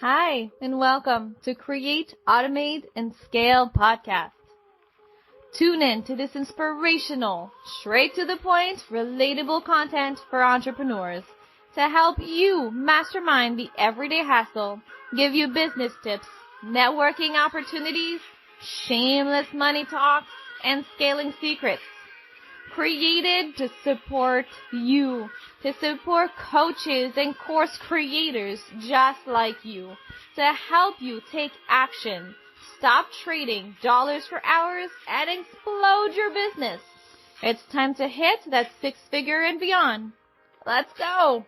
Hi, and welcome to Create, Automate, and Scale podcast. Tune in to this inspirational, straight to the point, relatable content for entrepreneurs to help you mastermind the everyday hassle, give you business tips, networking opportunities, shameless money talks, and scaling secrets. Created to support you, to support coaches and course creators just like you, to help you take action, stop trading dollars for hours, and explode your business. It's time to hit that six-figure and beyond. Let's go!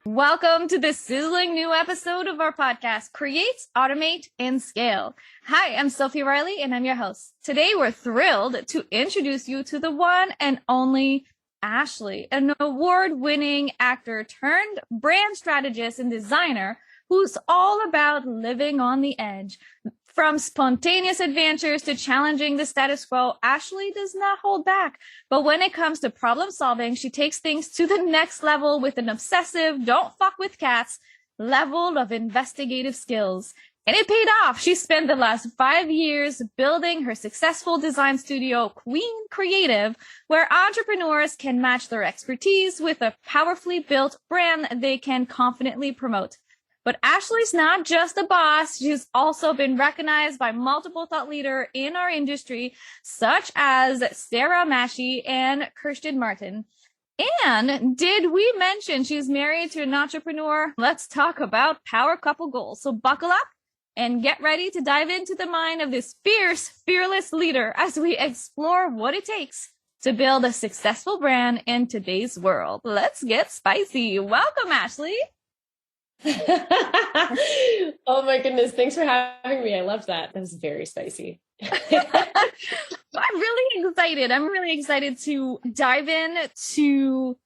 Welcome to this sizzling new episode of our podcast, Create, Automate, and Scale. Hi, I'm Sophie Riley, and I'm your host. Today, we're thrilled to introduce you to the one and only Ashley, an award-winning actor turned brand strategist and designer who's all about living on the edge. From spontaneous adventures to challenging the status quo, Ashley does not hold back. But when it comes to problem solving, she takes things to the next level with an obsessive, don't fuck with cats level of investigative skills. And it paid off. She spent the last 5 years building her successful design studio, Queen Creative, where entrepreneurs can match their expertise with a powerfully built brand they can confidently promote. But Ashley's not just a boss. She's also been recognized by multiple thought leaders in our industry, such as Sarah Mashi and Kirsten Martin. And did we mention she's married to an entrepreneur? Let's talk about power couple goals. So buckle up and get ready to dive into the mind of this fierce, fearless leader as we explore what it takes to build a successful brand in today's world. Let's get spicy. Welcome, Ashley. Oh my goodness. Thanks for having me. I loved that. That was very spicy. I'm really excited. I'm really excited to dive into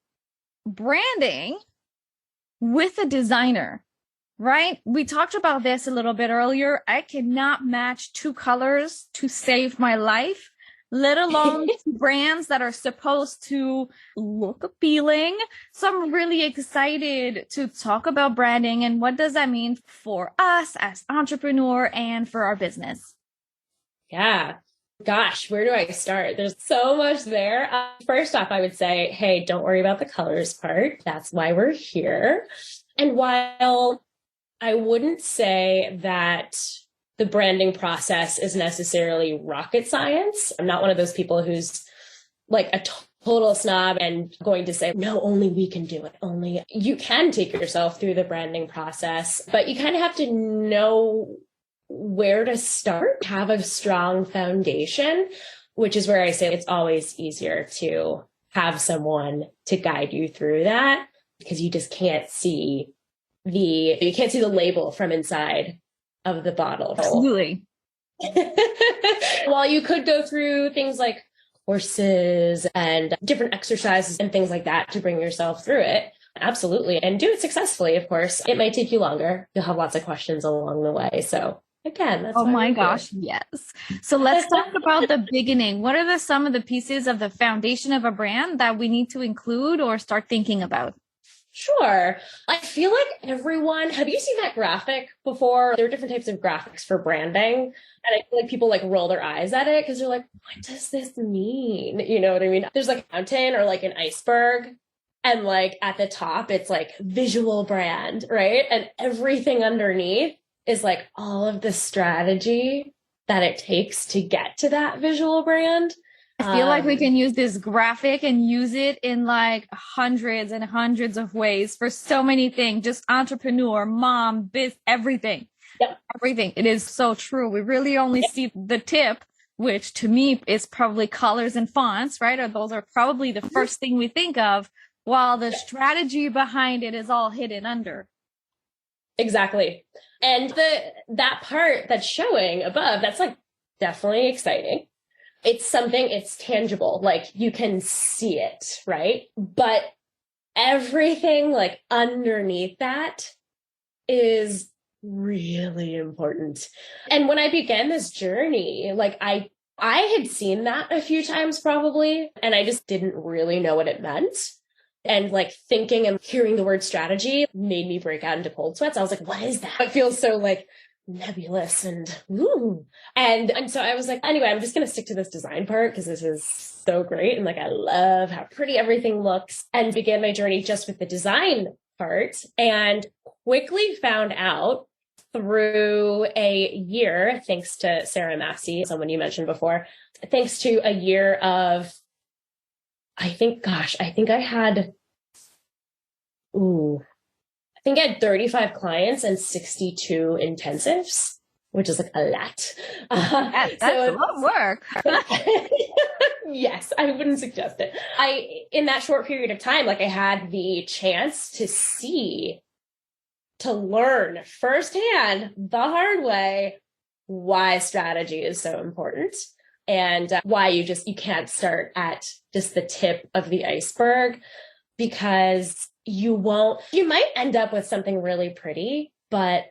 branding with a designer, right? We talked about this a little bit earlier. I cannot match two colors to save my life, let alone brands that are supposed to look appealing. So I'm really excited to talk about branding and what does that mean for us as entrepreneur and for our business. Yeah. Gosh, where do I start? There's so much there. First off, I would say, hey, don't worry about the colors part. That's why we're here. And while I wouldn't say that the branding process is necessarily rocket science, I'm not one of those people who's like a total snob and going to say, no, only we can do it. Only you can take yourself through the branding process, but you kind of have to know where to start, have a strong foundation, which is where I say it's always easier to have someone to guide you through that because you just can't see the label from inside of the bottle. Absolutely. While you could go through things like courses and different exercises and things like that to bring yourself through it. Absolutely. And do it successfully, of course. It might take you longer. You'll have lots of questions along the way. So again, that's oh my gosh, yes. So let's talk about the beginning. What are some of the pieces of the foundation of a brand that we need to include or start thinking about? Sure. I feel like everyone, have you seen that graphic before? There are different types of graphics for branding. And I feel like people like roll their eyes at it because they're like, what does this mean? You know what I mean? There's like a mountain or like an iceberg. And like at the top, it's like visual brand, right? And everything underneath is like all of the strategy that it takes to get to that visual brand. I feel like we can use this graphic and use it in like hundreds and hundreds of ways for so many things, just entrepreneur, mom, biz, everything. Yep. Everything. It is so true. We really only see the tip, which to me is probably colors and fonts, right? Or those are probably the first thing we think of, while the strategy behind it is all hidden under. Exactly. And that part that's showing above, that's like definitely exciting. It's tangible, like you can see it, right? But everything like underneath that is really important. And when I began this journey, like I had seen that a few times probably, and I just didn't really know what it meant. And like thinking and hearing the word strategy made me break out into cold sweats. I was like, what is that? It feels so like nebulous and ooh. And so I was like, anyway, I'm just going to stick to this design part because this is so great. And like, I love how pretty everything looks, and began my journey just with the design part, and quickly found out through a year, thanks to Sarah Massey, someone you mentioned before, thanks to a year of, I think I had 35 clients and 62 intensives, which is like a lot. That's a lot of work. Yes, I wouldn't suggest it. In that short period of time, like I had the chance to learn firsthand the hard way why strategy is so important. And why you can't start at just the tip of the iceberg, because you might end up with something really pretty, but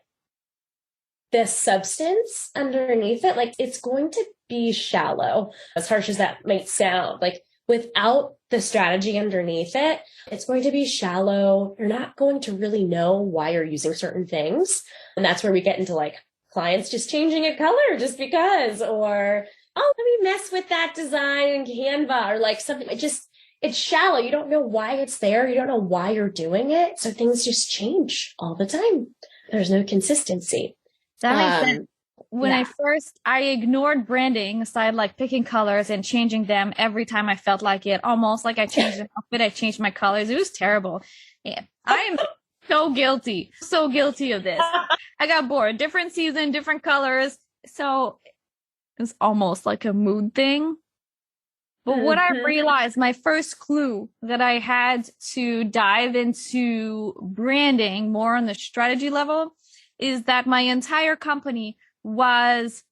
the substance underneath it, like it's going to be shallow, as harsh as that might sound. Like without the strategy underneath it, it's going to be shallow. You're not going to really know why you're using certain things. And that's where we get into like clients just changing a color just because, or oh, let me mess with that design in Canva, or like something. It's shallow. You don't know why it's there. You don't know why you're doing it. So things just change all the time. There's no consistency. That makes sense. When I ignored branding, aside like picking colors and changing them every time I felt like it, almost like I changed an outfit, I changed my colors. It was terrible. Yeah. I'm so guilty of this. I got bored. Different season, different colors. So it's almost like a mood thing. But what I realized, my first clue that I had to dive into branding more on the strategy level, is that my entire company was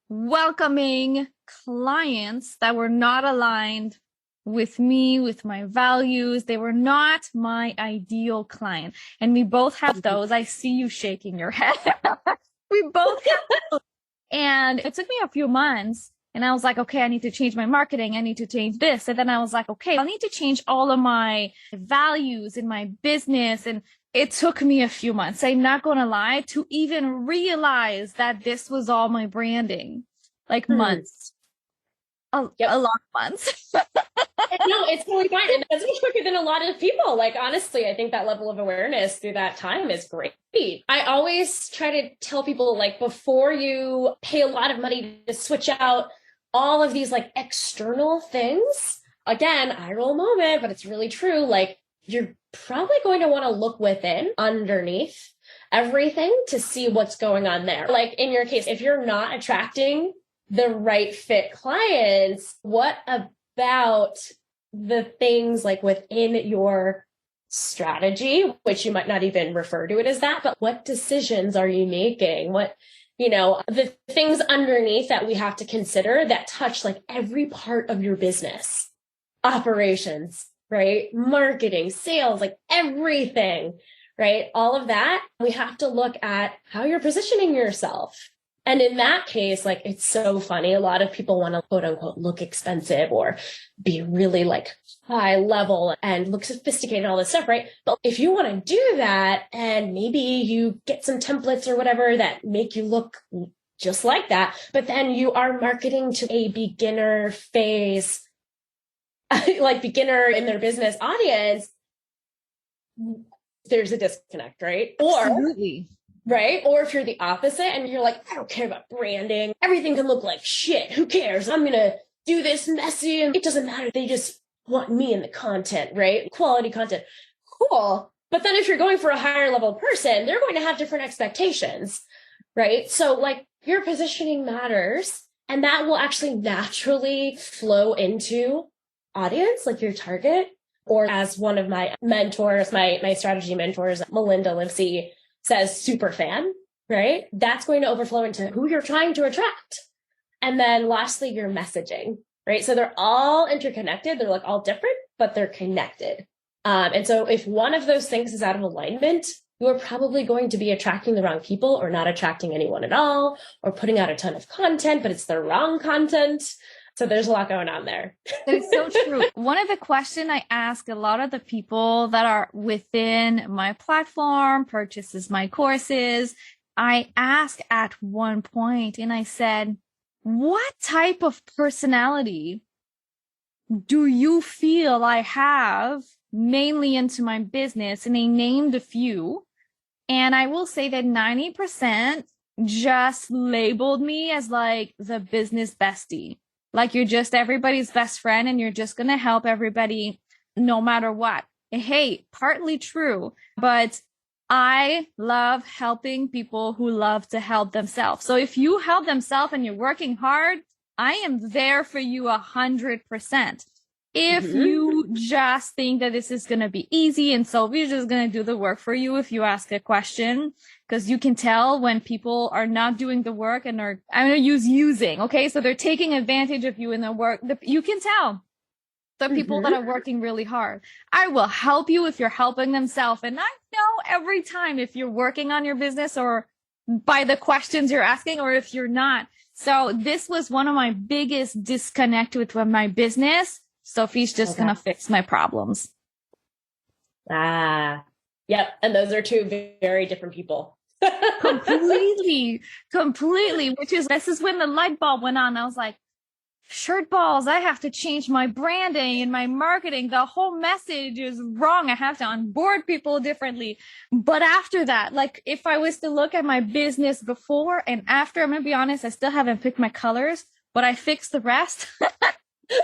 welcoming clients that were not aligned with me, with my values. They were not my ideal client. And we both have those. I see you shaking your head. We both have those. And it took me a few months, and I was like, okay, I need to change my marketing. I need to change this. And then I was like, okay, I need to change all of my values in my business. And it took me a few months, I'm not going to lie, to even realize that this was all my branding. Like months. A lot of months. No, it's totally fine. And that's much quicker than a lot of people. Like, honestly, I think that level of awareness through that time is great. I always try to tell people, like, before you pay a lot of money to switch out all of these like external things, again, eye roll moment, but it's really true. Like, you're probably going to want to look within underneath everything to see what's going on there. Like in your case, if you're not attracting the right fit clients, what about the things like within your strategy, which you might not even refer to it as that, but what decisions are you making? What, the things underneath that we have to consider that touch like every part of your business, operations, right? Marketing, sales, like everything, right? All of that, we have to look at how you're positioning yourself. And in that case, like, it's so funny. A lot of people want to quote unquote look expensive or be really like high level and look sophisticated and all this stuff, right? But if you want to do that and maybe you get some templates or whatever that make you look just like that, but then you are marketing to a beginner phase, like beginner in their business audience, there's a disconnect, right? Absolutely. Right? Or if you're the opposite and you're like, I don't care about branding. Everything can look like shit. Who cares? I'm going to do this messy and it doesn't matter. They just want me in the content, right? Quality content. Cool. But then if you're going for a higher level person, they're going to have different expectations, right? So like your positioning matters, and that will actually naturally flow into audience, like your target. Or as one of my mentors, my strategy mentors, Melinda Livesey, says, super fan, right? That's going to overflow into who you're trying to attract. And then lastly, your messaging, right? So they're all interconnected. They're like all different, but they're connected. And so if one of those things is out of alignment, you are probably going to be attracting the wrong people or not attracting anyone at all, or putting out a ton of content, but it's the wrong content. So there's a lot going on there. That is so true. One of the questions I ask a lot of the people that are within my platform, purchases my courses, I ask at one point and I said, what type of personality do you feel I have mainly into my business? And they named a few. And I will say that 90% just labeled me as like the business bestie. Like you're just everybody's best friend and you're just going to help everybody no matter what. Hey, partly true, but I love helping people who love to help themselves. So if you help themselves and you're working hard, I am there for you 100%. If you just think that this is going to be easy and Sophie's just going to do the work for you if you ask a question, because you can tell when people are not doing the work and are, I'm going to use using, okay? So they're taking advantage of you in the work. You can tell the people that are working really hard. I will help you if you're helping themselves. And I know every time if you're working on your business or by the questions you're asking or if you're not. So this was one of my biggest disconnect with my business. Sophie's just going to fix my problems. Yep. And those are two very different people. completely, this is when the light bulb went on. I was like, shirt balls, I have to change my branding and my marketing. The whole message is wrong. I have to onboard people differently. But after that, like if I was to look at my business before and after, I'm going to be honest, I still haven't picked my colors, but I fixed the rest.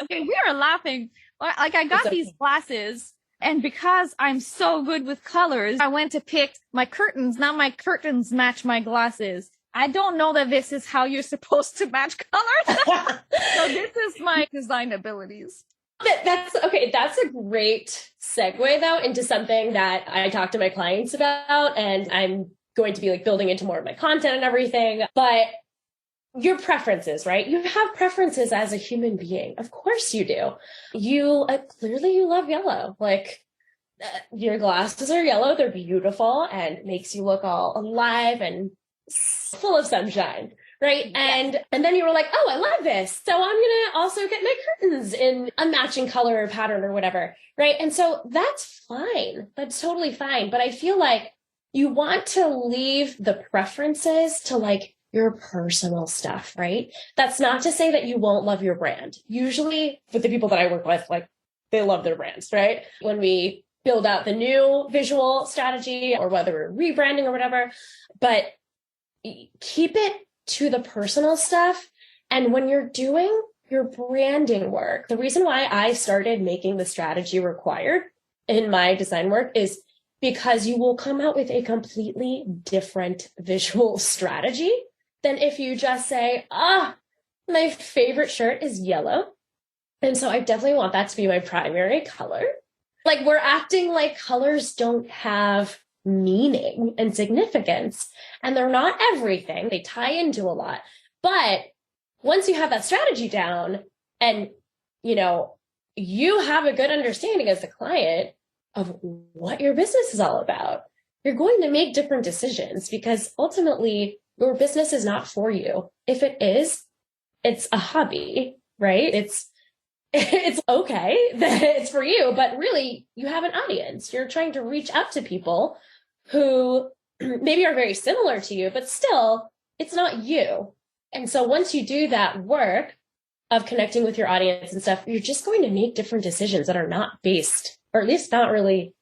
Okay, we are laughing. Like I got these glasses and because I'm so good with colors, I went to pick my curtains. Now my curtains match my glasses. I don't know that this is how you're supposed to match colors. So this is my design abilities. That's okay. That's a great segue though into something that I talk to my clients about, and I'm going to be like building into more of my content and everything, but your preferences, right? You have preferences as a human being. Of course you do. You clearly you love yellow. Like your glasses are yellow. They're beautiful and makes you look all alive and full of sunshine, right? Yes. And then you were like, oh, I love this. So I'm going to also get my curtains in a matching color or pattern or whatever, right? And so that's fine. That's totally fine. But I feel like you want to leave the preferences to like your personal stuff, right? That's not to say that you won't love your brand. Usually with the people that I work with, like they love their brands, right? When we build out the new visual strategy or whether we're rebranding or whatever, but keep it to the personal stuff. And when you're doing your branding work, the reason why I started making the strategy required in my design work is because you will come out with a completely different visual strategy than if you just say, my favorite shirt is yellow. And so I definitely want that to be my primary color. Like we're acting like colors don't have meaning and significance, and they're not everything. They tie into a lot. But once you have that strategy down and, you know, you have a good understanding as the client of what your business is all about, you're going to make different decisions because ultimately your business is not for you. If it is, it's a hobby, right? It's okay that it's for you, but really you have an audience. You're trying to reach out to people who maybe are very similar to you, but still it's not you. And so once you do that work of connecting with your audience and stuff, you're just going to make different decisions that are not based, or at least not really,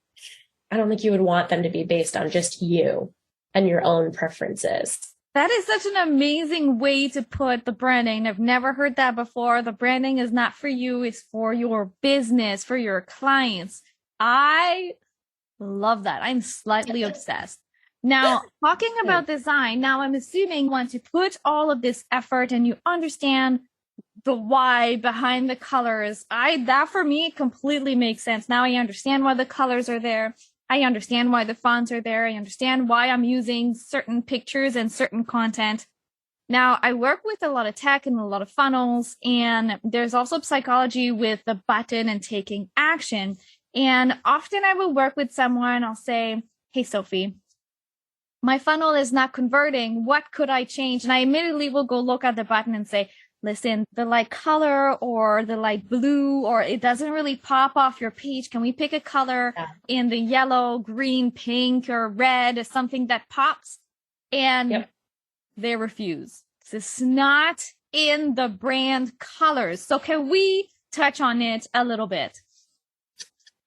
I don't think you would want them to be based on just you and your own preferences. That is such an amazing way to put the branding. I've never heard that before. The branding is not for you. It's for your business, for your clients. I love that. I'm slightly obsessed. Now, talking about design, now I'm assuming once you put all of this effort and you understand the why behind the colors, that for me completely makes sense. Now I understand why the colors are there. I understand why the fonts are there. I understand why I'm using certain pictures and certain content. Now, I work with a lot of tech and a lot of funnels, and there's also psychology with the button and taking action. And often I will work with someone, I'll say, hey, Sophie, my funnel is not converting. What could I change? And I immediately will go look at the button and say, listen, the light color or the light blue, or it doesn't really pop off your page. Can we pick a color in the yellow, green, pink, or red, or something that pops? And they refuse. It's not in the brand colors. So can we touch on it a little bit?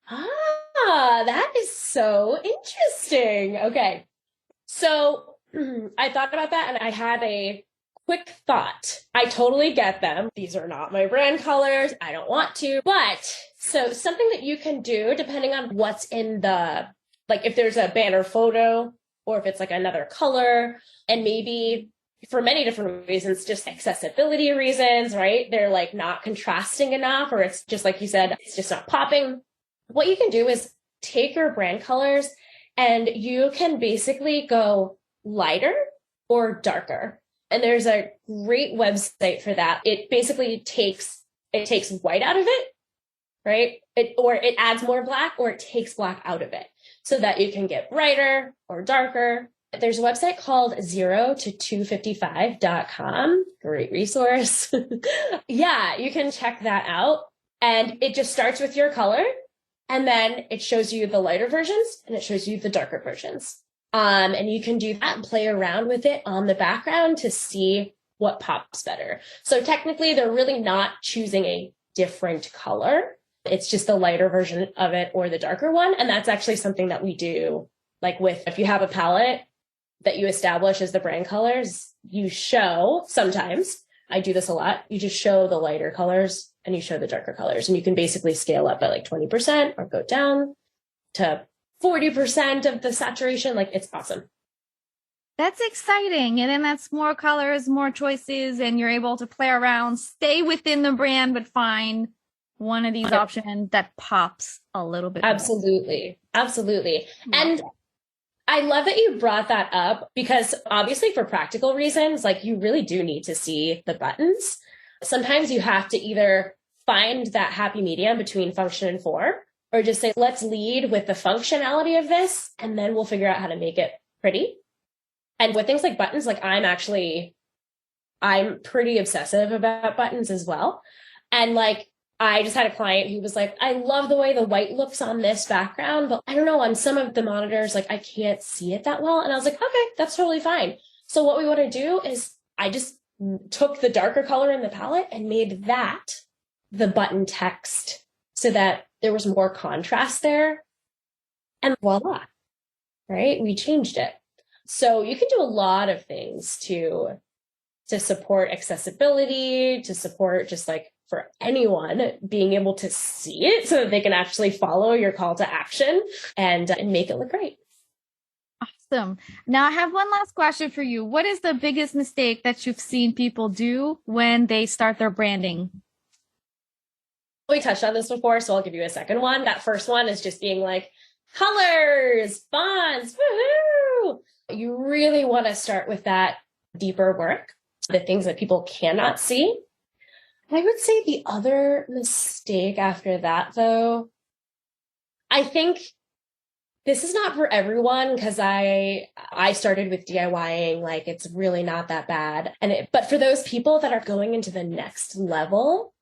That is so interesting. Okay. So I thought about that and I had a quick thought. I totally get them. These are not my brand colors. I don't want to. But so something that you can do, depending on what's in the, like if there's a banner photo or if it's like another color, and maybe for many different reasons, just accessibility reasons, right? They're like not contrasting enough, or it's just like you said, it's just not popping. What you can do is take your brand colors and you can basically go lighter or darker. And there's a great website for that. It basically takes white out of it, right? Or it adds more black, or it takes black out of it so that you can get brighter or darker. There's a website called 0to255.com. Great resource. Yeah, you can check that out. And it just starts with your color. And then it shows you the lighter versions and it shows you the darker versions. And you can do that and play around with it on the background to see what pops better. So technically, they're really not choosing a different color. It's just the lighter version of it or the darker one. And that's actually something that we do. Like if you have a palette that you establish as the brand colors, you show sometimes, I do this a lot, you just show the lighter colors and you show the darker colors. And you can basically scale up by like 20% or go down to 40% of the saturation. Like it's awesome. That's exciting. And then that's more colors, more choices, and you're able to play around, stay within the brand, but find one of these options that pops a little bit. Absolutely. More. Absolutely. And I love that you brought that up because obviously for practical reasons, like you really do need to see the buttons. Sometimes you have to either find that happy medium between function and form, or just say, let's lead with the functionality of this, and then we'll figure out how to make it pretty. And with things like buttons, like I'm pretty obsessive about buttons as well. And like, I just had a client who was like, I love the way the white looks on this background, but I don't know, on some of the monitors, like I can't see it that well. And I was like, okay, that's totally fine. So what we want to do is I just took the darker color in the palette and made that the button text so that there was more contrast there. And voila, right? We changed it. So you can do a lot of things to support accessibility, to support just like for anyone being able to see it so that they can actually follow your call to action and make it look great. Awesome. Now I have one last question for you. What is the biggest mistake that you've seen people do when they start their branding? We touched on this before, so I'll give you a second one. That first one is just being like, colors, fonts, woohoo! You really want to start with that deeper work, the things that people cannot see. I would say the other mistake after that, though, I think this is not for everyone because I started with DIYing, like it's really not that bad. But for those people that are going into the next level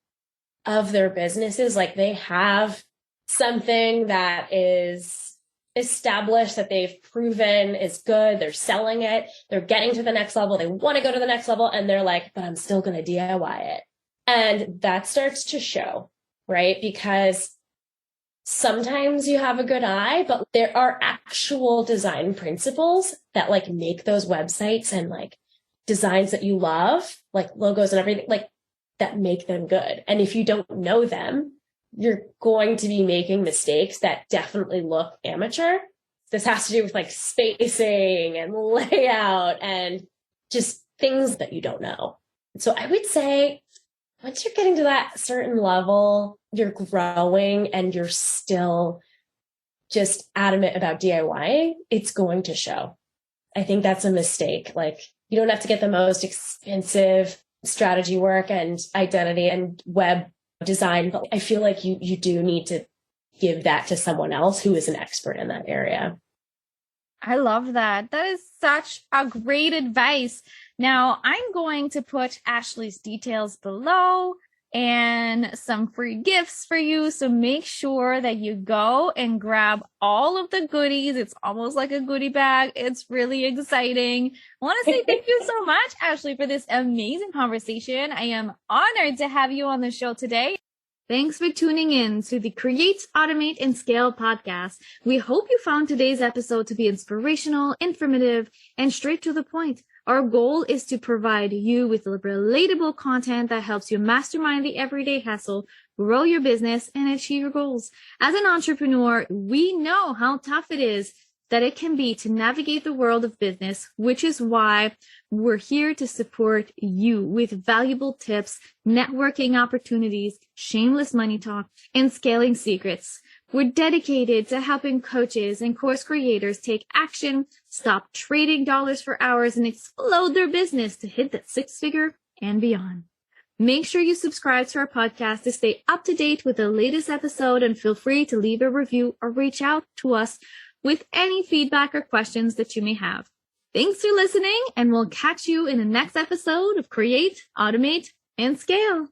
of their businesses, like they have something that is established, that they've proven is good, they're selling it, they're getting to the next level, they want to go to the next level, and they're like, but I'm still going to DIY it. And that starts to show, right? Because sometimes you have a good eye, but there are actual design principles that like make those websites and like designs that you love, like logos and everything, like that make them good. And if you don't know them, you're going to be making mistakes that definitely look amateur. This has to do with like spacing and layout and just things that you don't know. So I would say once you're getting to that certain level, you're growing and you're still just adamant about DIYing, it's going to show. I think that's a mistake. Like you don't have to get the most expensive strategy work and identity and web design, but I feel like you do need to give that to someone else who is an expert in that area. I love that. That is such a great advice. Now, I'm going to put Ashley's details below and some free gifts for you. So make sure that you go and grab all of the goodies. It's almost like a goodie bag. It's really exciting. I want to say thank you so much, Ashley, for this amazing conversation. I am honored to have you on the show today. Thanks for tuning in to the Create, Automate, and Scale podcast. We hope you found today's episode to be inspirational, informative, and straight to the point. Our goal is to provide you with relatable content that helps you mastermind the everyday hustle, grow your business, and achieve your goals. As an entrepreneur, we know how tough it is that it can be to navigate the world of business, which is why we're here to support you with valuable tips, networking opportunities, shameless money talk, and scaling secrets. We're dedicated to helping coaches and course creators take action, stop trading dollars for hours, and explode their business to hit that six-figure and beyond. Make sure you subscribe to our podcast to stay up to date with the latest episode, and feel free to leave a review or reach out to us with any feedback or questions that you may have. Thanks for listening, and we'll catch you in the next episode of Create, Automate, and Scale.